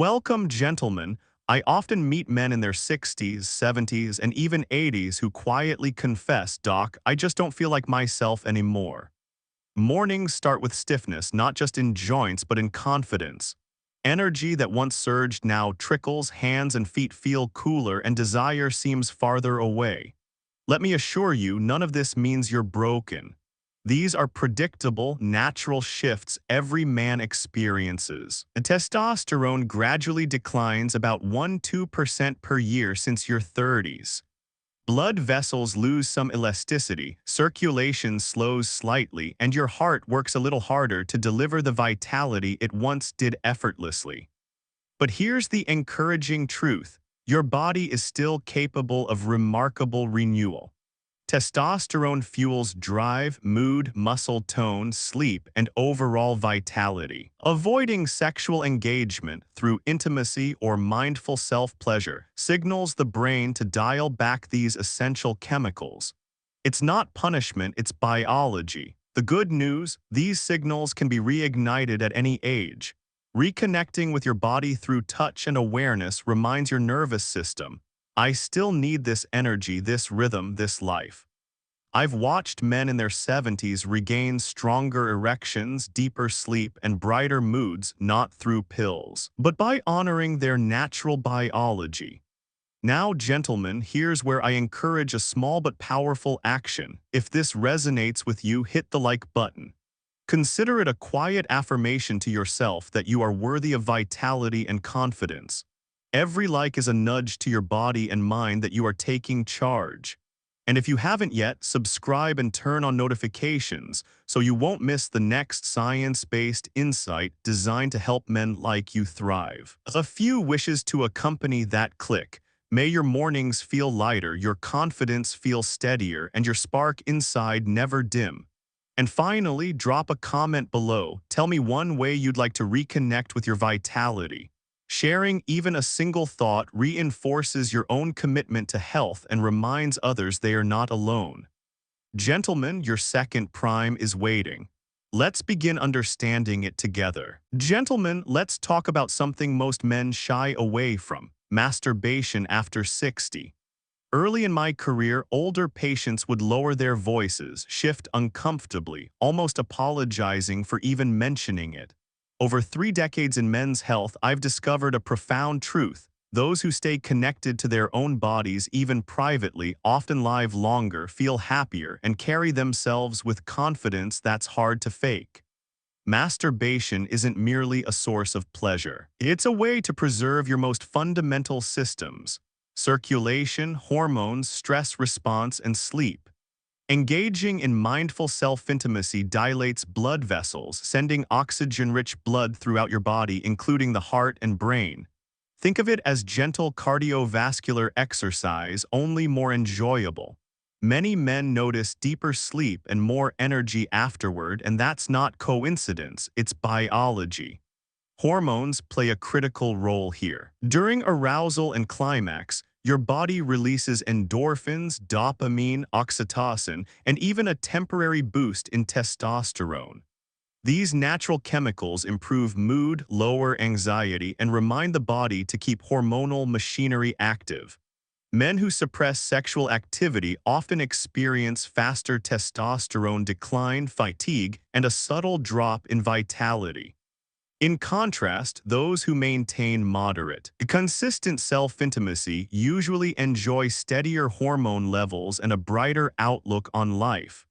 Welcome, gentlemen. I often meet men in their 60s, 70s, and even 80s who quietly confess, Doc, I just don't feel like myself anymore. Mornings start with stiffness, not just in joints, but in confidence. Energy that once surged now trickles, hands and feet feel cooler, and desire seems farther away. Let me assure you, none of this means you're broken. These are predictable, natural shifts every man experiences. The testosterone gradually declines about 1–2% per year since your 30s. Blood vessels lose some elasticity, circulation slows slightly, and your heart works a little harder to deliver the vitality it once did effortlessly. But here's the encouraging truth. Your body is still capable of remarkable renewal. Testosterone fuels drive, mood, muscle tone, sleep, and overall vitality. Avoiding sexual engagement through intimacy or mindful self-pleasure signals the brain to dial back these essential chemicals. It's not punishment, it's biology. The good news, these signals can be reignited at any age. Reconnecting with your body through touch and awareness reminds your nervous system, I still need this energy, this rhythm, this life. I've watched men in their 70s regain stronger erections, deeper sleep, and brighter moods not through pills, but by honoring their natural biology. Now, gentlemen, here's where I encourage a small but powerful action. If this resonates with you, hit the like button. Consider it a quiet affirmation to yourself that you are worthy of vitality and confidence. Every like is a nudge to your body and mind that you are taking charge. And if you haven't yet, subscribe and turn on notifications so you won't miss the next science-based insight designed to help men like you thrive. A few wishes to accompany that click. May your mornings feel lighter, your confidence feel steadier, and your spark inside never dim. And finally, drop a comment below. Tell me one way you'd like to reconnect with your vitality. Sharing even a single thought reinforces your own commitment to health and reminds others they are not alone. Gentlemen, your second prime is waiting. Let's begin understanding it together. Gentlemen, let's talk about something most men shy away from: masturbation after 60. Early in my career, older patients would lower their voices, shift uncomfortably, almost apologizing for even mentioning it. Over 3 decades in men's health, I've discovered a profound truth. Those who stay connected to their own bodies, even privately, often live longer, feel happier, and carry themselves with confidence that's hard to fake. Masturbation isn't merely a source of pleasure. It's a way to preserve your most fundamental systems: circulation, hormones, stress response, and sleep. Engaging in mindful self-intimacy dilates blood vessels, sending oxygen-rich blood throughout your body, including the heart and brain. Think of it as gentle cardiovascular exercise, only more enjoyable. Many men notice deeper sleep and more energy afterward, and that's not coincidence, it's biology. Hormones play a critical role here. During arousal and climax, your body releases endorphins, dopamine, oxytocin, and even a temporary boost in testosterone. These natural chemicals improve mood, lower anxiety, and remind the body to keep hormonal machinery active. Men who suppress sexual activity often experience faster testosterone decline, fatigue, and a subtle drop in vitality. In contrast, those who maintain moderate, consistent self-intimacy usually enjoy steadier hormone levels and a brighter outlook on life.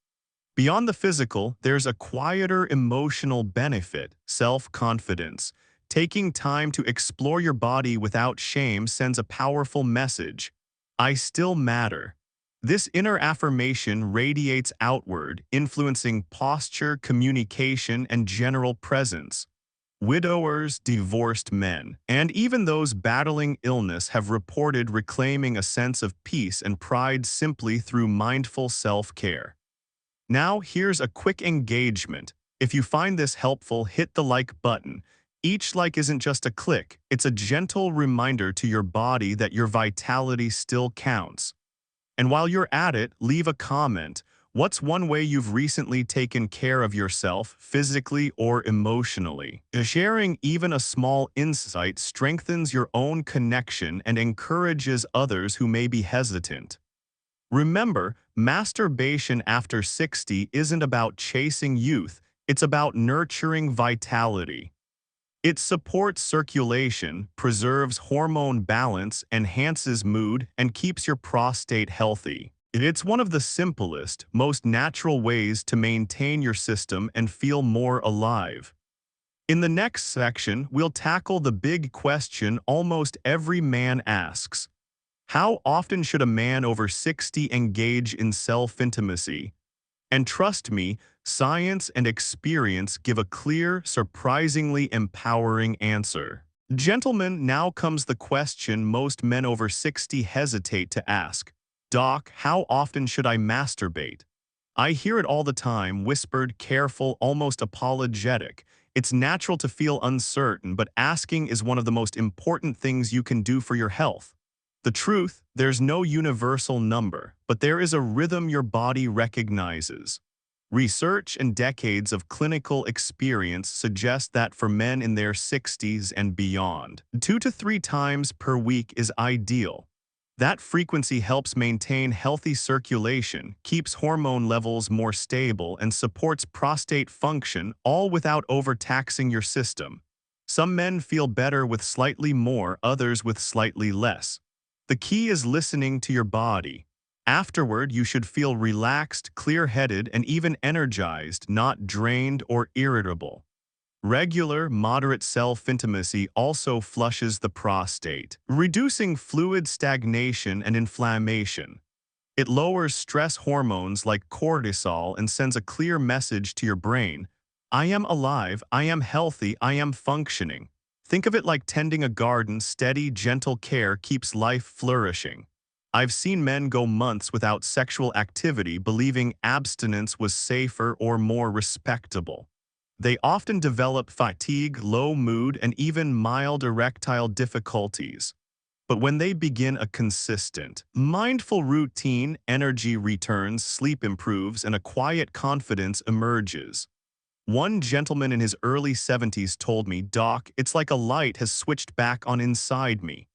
Beyond the physical, there's a quieter emotional benefit: self-confidence. Taking time to explore your body without shame sends a powerful message: I still matter. This inner affirmation radiates outward, influencing posture, communication, and general presence. Widowers, divorced men, and even those battling illness have reported reclaiming a sense of peace and pride simply through mindful self-care. Now, here's a quick engagement. If you find this helpful, hit the like button. Each like isn't just a click, it's a gentle reminder to your body that your vitality still counts. And while you're at it, leave a comment. What's one way you've recently taken care of yourself, physically or emotionally? Sharing even a small insight strengthens your own connection and encourages others who may be hesitant. Remember, masturbation after 60 isn't about chasing youth, it's about nurturing vitality. It supports circulation, preserves hormone balance, enhances mood, and keeps your prostate healthy. It's one of the simplest, most natural ways to maintain your system and feel more alive. In the next section, we'll tackle the big question almost every man asks. How often should a man over 60 engage in self-intimacy? And trust me, science and experience give a clear, surprisingly empowering answer. Gentlemen, now comes the question most men over 60 hesitate to ask. Doc, how often should I masturbate? I hear it all the time, whispered, careful, almost apologetic. It's natural to feel uncertain, but asking is one of the most important things you can do for your health. The truth, there's no universal number, but there is a rhythm your body recognizes. Research and decades of clinical experience suggest that for men in their 60s and beyond, 2 to 3 times per week is ideal. That frequency helps maintain healthy circulation, keeps hormone levels more stable, and supports prostate function, all without overtaxing your system. Some men feel better with slightly more, others with slightly less. The key is listening to your body. Afterward, you should feel relaxed, clear-headed, and even energized, not drained or irritable. Regular, moderate self-intimacy also flushes the prostate, reducing fluid stagnation and inflammation. It lowers stress hormones like cortisol and sends a clear message to your brain. I am alive, I am healthy, I am functioning. Think of it like tending a garden. Steady, gentle care keeps life flourishing. I've seen men go months without sexual activity believing abstinence was safer or more respectable. They often develop fatigue, low mood, and even mild erectile difficulties. But when they begin a consistent, mindful routine, energy returns, sleep improves, and a quiet confidence emerges. One gentleman in his early 70s told me, Doc, it's like a light has switched back on inside me.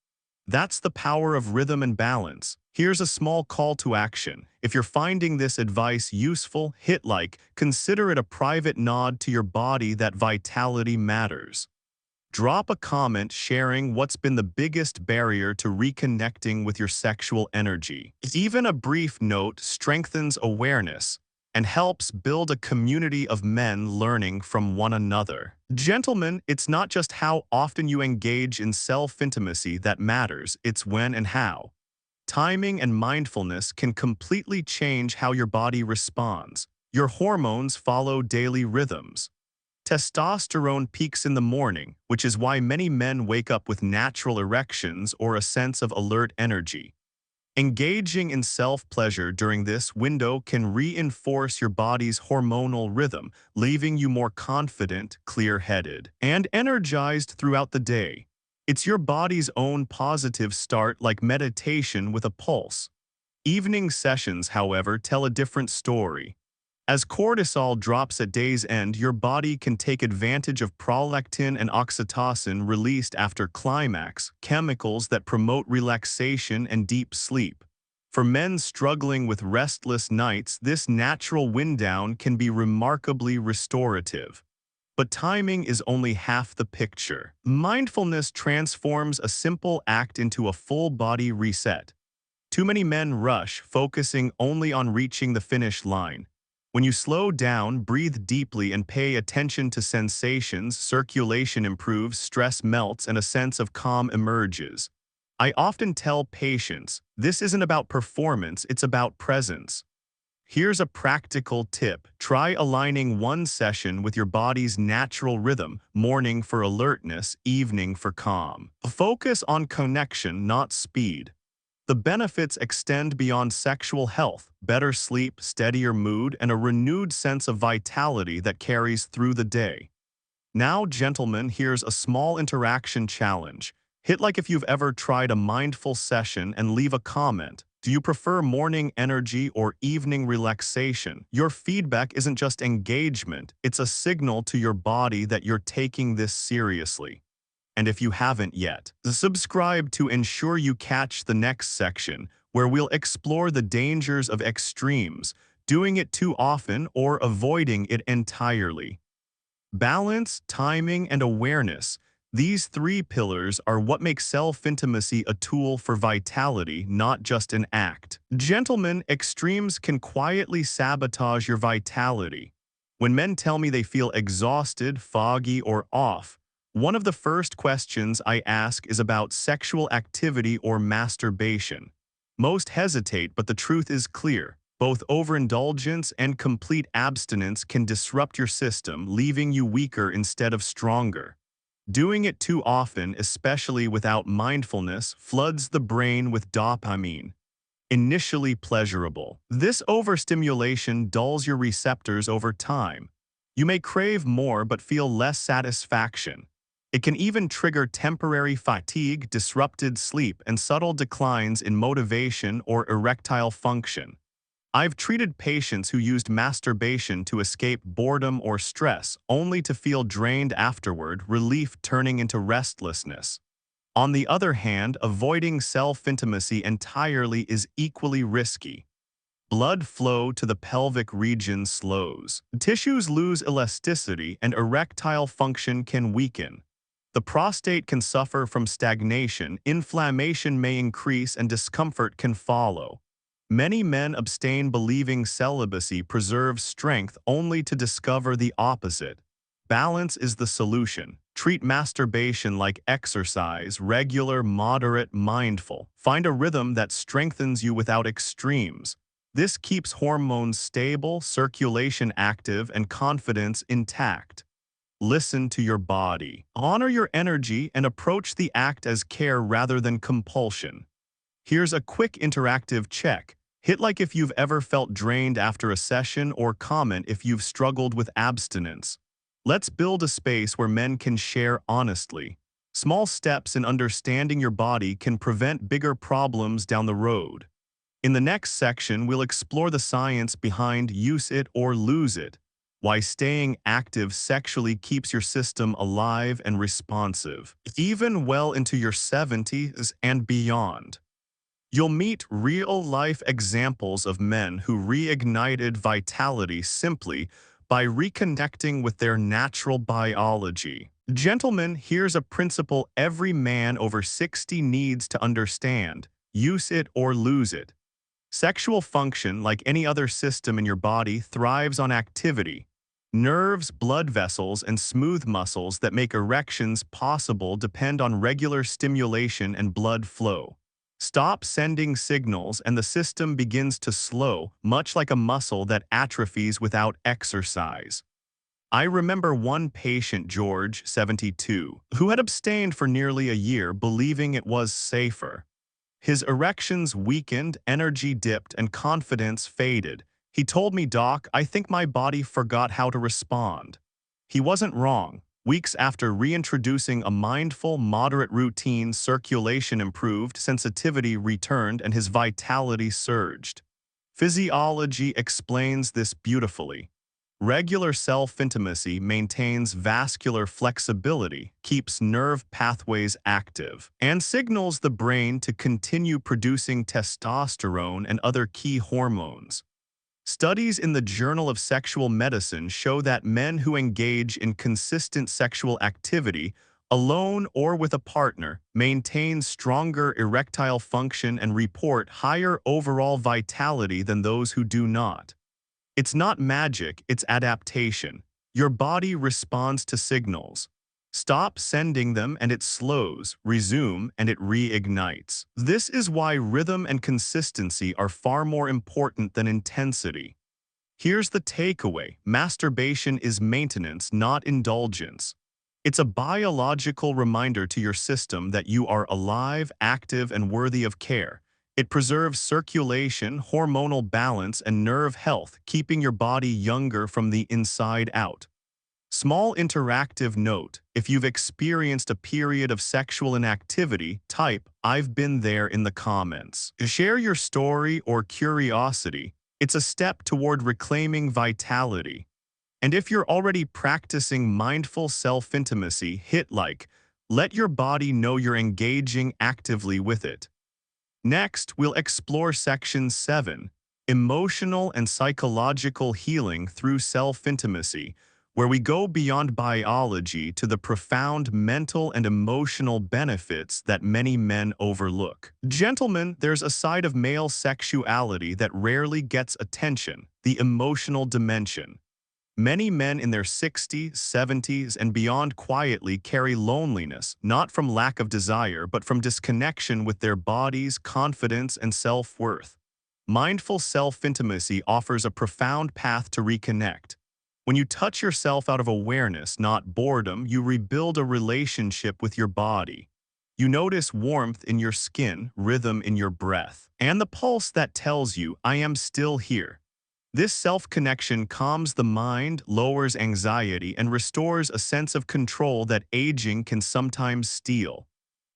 That's the power of rhythm and balance. Here's a small call to action. If you're finding this advice useful, hit like, consider it a private nod to your body that vitality matters. Drop a comment sharing what's been the biggest barrier to reconnecting with your sexual energy. Even a brief note strengthens awareness and helps build a community of men learning from one another. Gentlemen, it's not just how often you engage in self-intimacy that matters, it's when and how. Timing and mindfulness can completely change how your body responds. Your hormones follow daily rhythms. Testosterone peaks in the morning, which is why many men wake up with natural erections or a sense of alert energy. Engaging in self-pleasure during this window can reinforce your body's hormonal rhythm, leaving you more confident, clear-headed, and energized throughout the day. It's your body's own positive start, like meditation with a pulse. Evening sessions, however, tell a different story. As cortisol drops at day's end, your body can take advantage of prolactin and oxytocin released after climax, chemicals that promote relaxation and deep sleep. For men struggling with restless nights, this natural wind down can be remarkably restorative. But timing is only half the picture. Mindfulness transforms a simple act into a full-body reset. Too many men rush, focusing only on reaching the finish line. When you slow down, breathe deeply, and pay attention to sensations, circulation improves, stress melts, and a sense of calm emerges. I often tell patients, this isn't about performance, it's about presence. Here's a practical tip. Try aligning one session with your body's natural rhythm, morning for alertness, evening for calm. Focus on connection, not speed. The benefits extend beyond sexual health: better sleep, steadier mood, and a renewed sense of vitality that carries through the day. Now, gentlemen, here's a small interaction challenge. Hit like if you've ever tried a mindful session and leave a comment. Do you prefer morning energy or evening relaxation? Your feedback isn't just engagement, it's a signal to your body that you're taking this seriously. And if you haven't yet, subscribe to ensure you catch the next section, where we'll explore the dangers of extremes, doing it too often or avoiding it entirely. Balance, timing, and awareness. These three pillars are what make self-intimacy a tool for vitality, not just an act. Gentlemen, extremes can quietly sabotage your vitality. When men tell me they feel exhausted, foggy, or off, one of the first questions I ask is about sexual activity or masturbation. Most hesitate, but the truth is clear. Both overindulgence and complete abstinence can disrupt your system, leaving you weaker instead of stronger. Doing it too often, especially without mindfulness, floods the brain with dopamine, initially pleasurable. This overstimulation dulls your receptors over time. You may crave more but feel less satisfaction. It can even trigger temporary fatigue, disrupted sleep, and subtle declines in motivation or erectile function. I've treated patients who used masturbation to escape boredom or stress, only to feel drained afterward, relief turning into restlessness. On the other hand, avoiding self-intimacy entirely is equally risky. Blood flow to the pelvic region slows. Tissues lose elasticity and erectile function can weaken. The prostate can suffer from stagnation, inflammation may increase, and discomfort can follow. Many men abstain believing celibacy preserves strength only to discover the opposite. Balance is the solution. Treat masturbation like exercise, regular, moderate, mindful. Find a rhythm that strengthens you without extremes. This keeps hormones stable, circulation active, and confidence intact. Listen to your body. Honor your energy and approach the act as care rather than compulsion. Here's a quick interactive check. Hit like if you've ever felt drained after a session, or comment if you've struggled with abstinence. Let's build a space where men can share honestly. Small steps in understanding your body can prevent bigger problems down the road. In the next section, we'll explore the science behind use it or lose it, why staying active sexually keeps your system alive and responsive, even well into your 70s and beyond. You'll meet real-life examples of men who reignited vitality simply by reconnecting with their natural biology. Gentlemen, here's a principle every man over 60 needs to understand: use it or lose it. Sexual function, like any other system in your body, thrives on activity. Nerves, blood vessels, and smooth muscles that make erections possible depend on regular stimulation and blood flow. Stop sending signals and the system begins to slow, much like a muscle that atrophies without exercise. I remember one patient, George, 72, who had abstained for nearly a year, believing it was safer. His erections weakened, energy dipped, and confidence faded. He told me, "Doc, I think my body forgot how to respond." He wasn't wrong. Weeks after reintroducing a mindful, moderate routine, circulation improved, sensitivity returned, and his vitality surged. Physiology explains this beautifully. Regular self-intimacy maintains vascular flexibility, keeps nerve pathways active, and signals the brain to continue producing testosterone and other key hormones. Studies in the Journal of Sexual Medicine show that men who engage in consistent sexual activity, alone or with a partner, maintain stronger erectile function and report higher overall vitality than those who do not. It's not magic, it's adaptation. Your body responds to signals. Stop sending them and it slows, resume and it reignites. This is why rhythm and consistency are far more important than intensity. Here's the takeaway: masturbation is maintenance, not indulgence. It's a biological reminder to your system that you are alive, active, and worthy of care. It preserves circulation, hormonal balance, and nerve health, keeping your body younger from the inside out. Small interactive note: if you've experienced a period of sexual inactivity, type "I've been there" in the comments. Share your story or curiosity. It's a step toward reclaiming vitality. And if you're already practicing mindful self-intimacy, hit like. Let your body know you're engaging actively with it. Next, we'll explore Section 7, Emotional and Psychological Healing Through Self-Intimacy, where we go beyond biology to the profound mental and emotional benefits that many men overlook. Gentlemen, there's a side of male sexuality that rarely gets attention: the emotional dimension. Many men in their 60s, 70s, and beyond quietly carry loneliness, not from lack of desire, but from disconnection with their bodies, confidence, and self-worth. Mindful self-intimacy offers a profound path to reconnect. When you touch yourself out of awareness, not boredom, you rebuild a relationship with your body. You notice warmth in your skin, rhythm in your breath, and the pulse that tells you, "I am still here." This self-connection calms the mind, lowers anxiety, and restores a sense of control that aging can sometimes steal.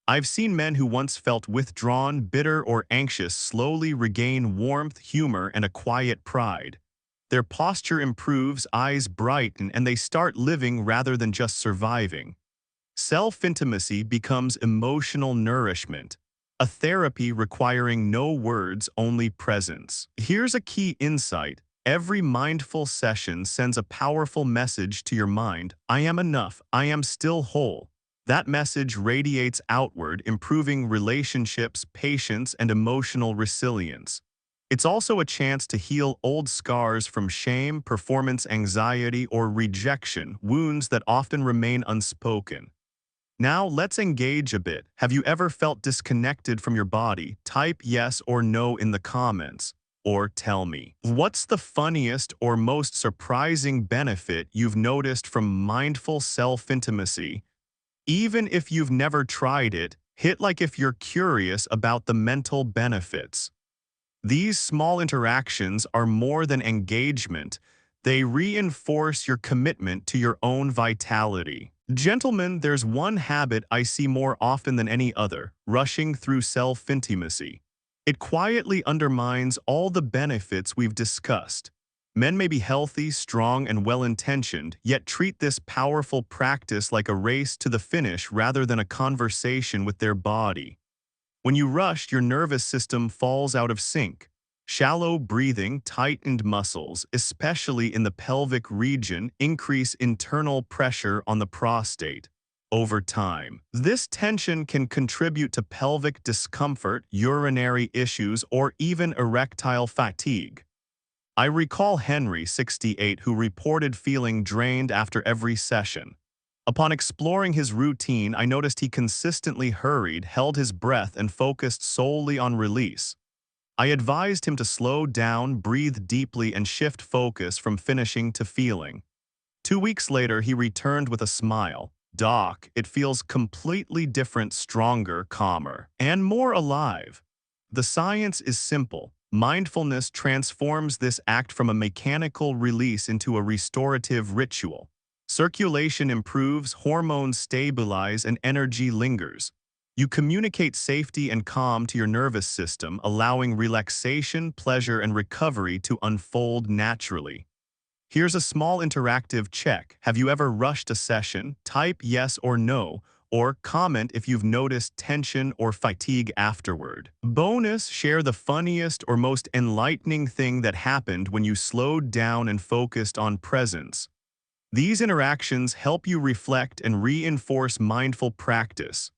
I've seen men who once felt withdrawn, bitter, or anxious slowly regain warmth, humor, and a quiet pride. Their posture improves, eyes brighten, and they start living rather than just surviving. Self-intimacy becomes emotional nourishment, a therapy requiring no words, only presence. Here's a key insight. Every mindful session sends a powerful message to your mind: "I am enough, I am still whole." That message radiates outward, improving relationships, patience, and emotional resilience. It's also a chance to heal old scars from shame, performance anxiety, or rejection, wounds that often remain unspoken. Now, let's engage a bit. Have you ever felt disconnected from your body? Type yes or no in the comments. Or tell me, what's the funniest or most surprising benefit you've noticed from mindful self-intimacy? Even if you've never tried it, hit like if you're curious about the mental benefits. These small interactions are more than engagement. They reinforce your commitment to your own vitality. Gentlemen, there's one habit I see more often than any other: rushing through self-intimacy. It quietly undermines all the benefits we've discussed. Men may be healthy, strong, and well-intentioned, yet treat this powerful practice like a race to the finish rather than a conversation with their body. When you rush, your nervous system falls out of sync. Shallow breathing, tightened muscles, especially in the pelvic region, increase internal pressure on the prostate. Over time, this tension can contribute to pelvic discomfort, urinary issues, or even erectile fatigue. I recall Henry, 68, who reported feeling drained after every session. Upon exploring his routine, I noticed he consistently hurried, held his breath, and focused solely on release. I advised him to slow down, breathe deeply, and shift focus from finishing to feeling. 2 weeks later, he returned with a smile. "Doc, it feels completely different, stronger, calmer, and more alive." The science is simple. Mindfulness transforms this act from a mechanical release into a restorative ritual. Circulation improves, hormones stabilize, and energy lingers. You communicate safety and calm to your nervous system, allowing relaxation, pleasure, and recovery to unfold naturally. Here's a small interactive check. Have you ever rushed a session? Type yes or no, or comment if you've noticed tension or fatigue afterward. Bonus, share the funniest or most enlightening thing that happened when you slowed down and focused on presence. These interactions help you reflect and reinforce mindful practice.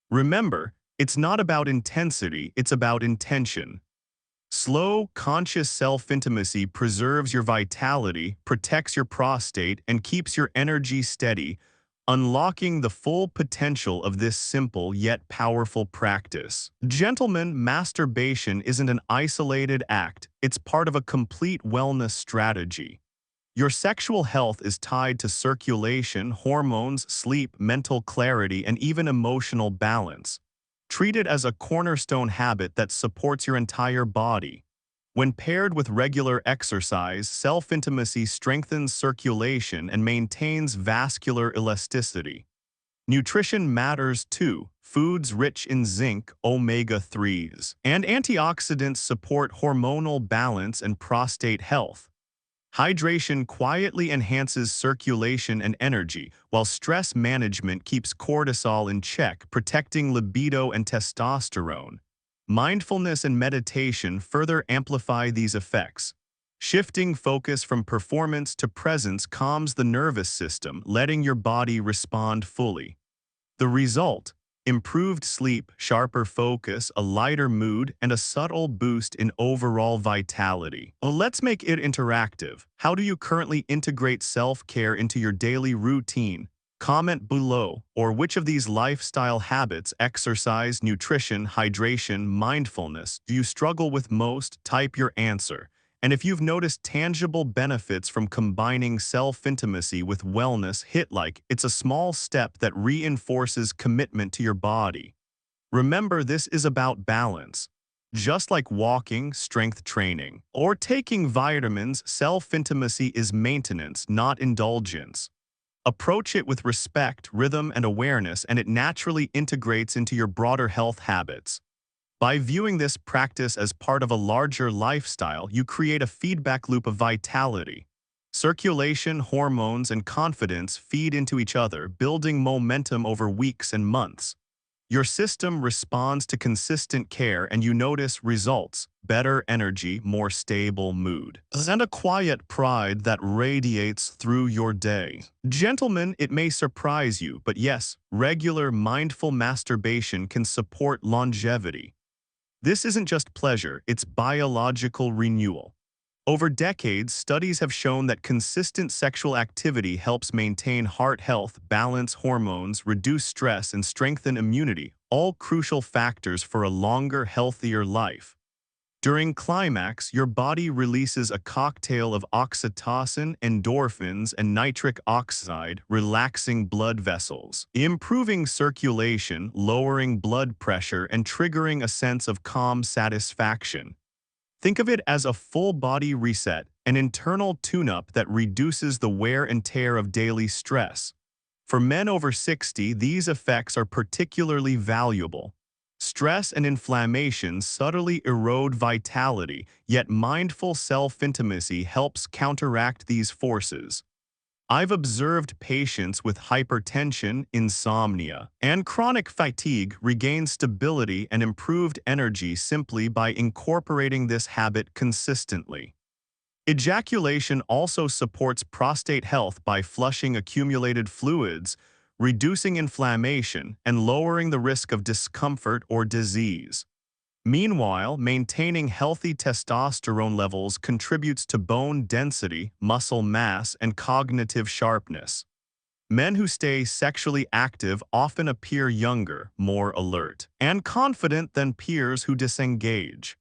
Remember, it's not about intensity, it's about intention. Slow, conscious self-intimacy preserves your vitality, protects your prostate, and keeps your energy steady, unlocking the full potential of this simple yet powerful practice. Gentlemen, masturbation isn't an isolated act, it's part of a complete wellness strategy. Your sexual health is tied to circulation, hormones, sleep, mental clarity, and even emotional balance. Treat it as a cornerstone habit that supports your entire body. When paired with regular exercise, self-intimacy strengthens circulation and maintains vascular elasticity. Nutrition matters too. Foods rich in zinc, omega-3s, and antioxidants support hormonal balance and prostate health. Hydration quietly enhances circulation and energy, while stress management keeps cortisol in check, protecting libido and testosterone. Mindfulness and meditation further amplify these effects. Shifting focus from performance to presence calms the nervous system, letting your body respond fully. The result: improved sleep, sharper focus, a lighter mood, and a subtle boost in overall vitality. Well, let's make it interactive. How do you currently integrate self-care into your daily routine? Comment below. Or which of these lifestyle habits, exercise, nutrition, hydration, mindfulness, do you struggle with most? Type your answer. And if you've noticed tangible benefits from combining self-intimacy with wellness, hit like. It's a small step that reinforces commitment to your body. Remember, this is about balance. Just like walking, strength training, or taking vitamins, self-intimacy is maintenance, not indulgence. Approach it with respect, rhythm, and awareness, and it naturally integrates into your broader health habits. By viewing this practice as part of a larger lifestyle, you create a feedback loop of vitality. Circulation, hormones, and confidence feed into each other, building momentum over weeks and months. Your system responds to consistent care and you notice results: better energy, more stable mood, and a quiet pride that radiates through your day. Gentlemen, it may surprise you, but yes, regular mindful masturbation can support longevity. This isn't just pleasure, it's biological renewal. Over decades, studies have shown that consistent sexual activity helps maintain heart health, balance hormones, reduce stress, and strengthen immunity, all crucial factors for a longer, healthier life. During climax, your body releases a cocktail of oxytocin, endorphins, and nitric oxide, relaxing blood vessels, improving circulation, lowering blood pressure, and triggering a sense of calm satisfaction. Think of it as a full-body reset, an internal tune-up that reduces the wear and tear of daily stress. For men over 60, these effects are particularly valuable. Stress and inflammation subtly erode vitality, yet mindful self-intimacy helps counteract these forces. I've observed patients with hypertension, insomnia, and chronic fatigue regain stability and improved energy simply by incorporating this habit consistently. Ejaculation also supports prostate health by flushing accumulated fluids, reducing inflammation, and lowering the risk of discomfort or disease. Meanwhile, maintaining healthy testosterone levels contributes to bone density, muscle mass, and cognitive sharpness. Men who stay sexually active often appear younger, more alert, and confident than peers who disengage.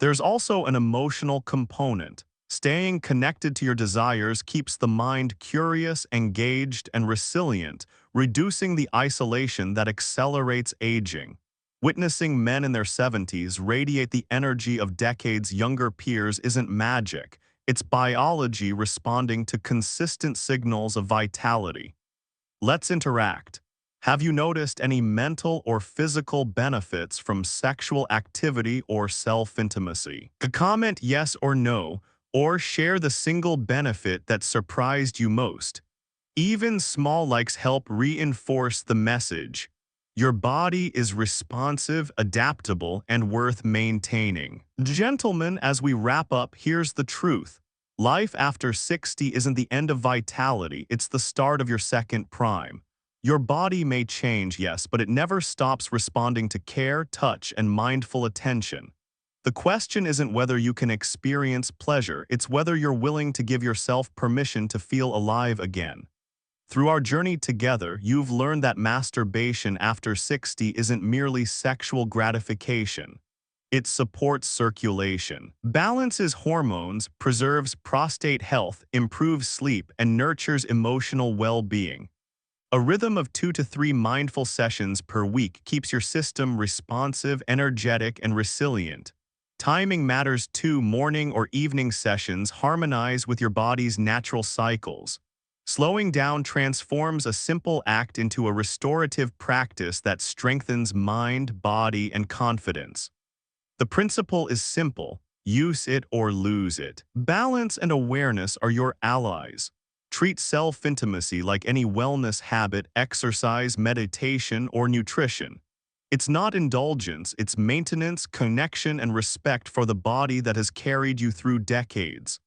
There's also an emotional component. Staying connected to your desires keeps the mind curious, engaged, and resilient, reducing the isolation that accelerates aging. Witnessing men in their 70s radiate the energy of decades younger peers isn't magic. It's biology responding to consistent signals of vitality. Let's interact. Have you noticed any mental or physical benefits from sexual activity or self-intimacy? Comment yes or no, or share the single benefit that surprised you most. Even small likes help reinforce the message. Your body is responsive, adaptable, and worth maintaining. Gentlemen, as we wrap up, here's the truth. Life after 60 isn't the end of vitality, it's the start of your second prime. Your body may change, yes, but it never stops responding to care, touch, and mindful attention. The question isn't whether you can experience pleasure, it's whether you're willing to give yourself permission to feel alive again. Through our journey together, you've learned that masturbation after 60 isn't merely sexual gratification. It supports circulation, balances hormones, preserves prostate health, improves sleep, and nurtures emotional well-being. A rhythm of 2 to 3 mindful sessions per week keeps your system responsive, energetic, and resilient. Timing matters too. Morning or evening sessions harmonize with your body's natural cycles. Slowing down transforms a simple act into a restorative practice that strengthens mind, body, and confidence. The principle is simple: use it or lose it. Balance and awareness are your allies. Treat self-intimacy like any wellness habit: exercise, meditation, or nutrition. It's not indulgence, it's maintenance, connection, and respect for the body that has carried you through decades.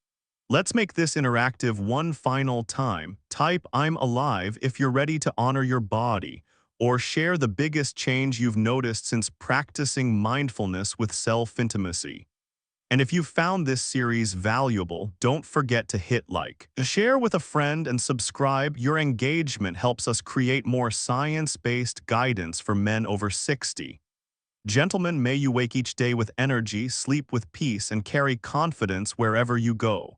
Let's make this interactive one final time. Type "I'm alive" if you're ready to honor your body, or share the biggest change you've noticed since practicing mindfulness with self-intimacy. And if you found this series valuable, don't forget to hit like, share with a friend, and subscribe. Your engagement helps us create more science-based guidance for men over 60. Gentlemen, may you wake each day with energy, sleep with peace, and carry confidence wherever you go.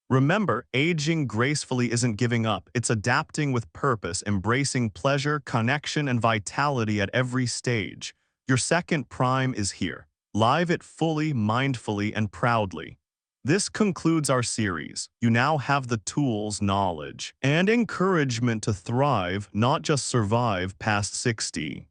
Remember, aging gracefully isn't giving up, it's adapting with purpose, embracing pleasure, connection, and vitality at every stage. Your second prime is here. Live it fully, mindfully, and proudly. This concludes our series. You now have the tools, knowledge, and encouragement to thrive, not just survive, past 60.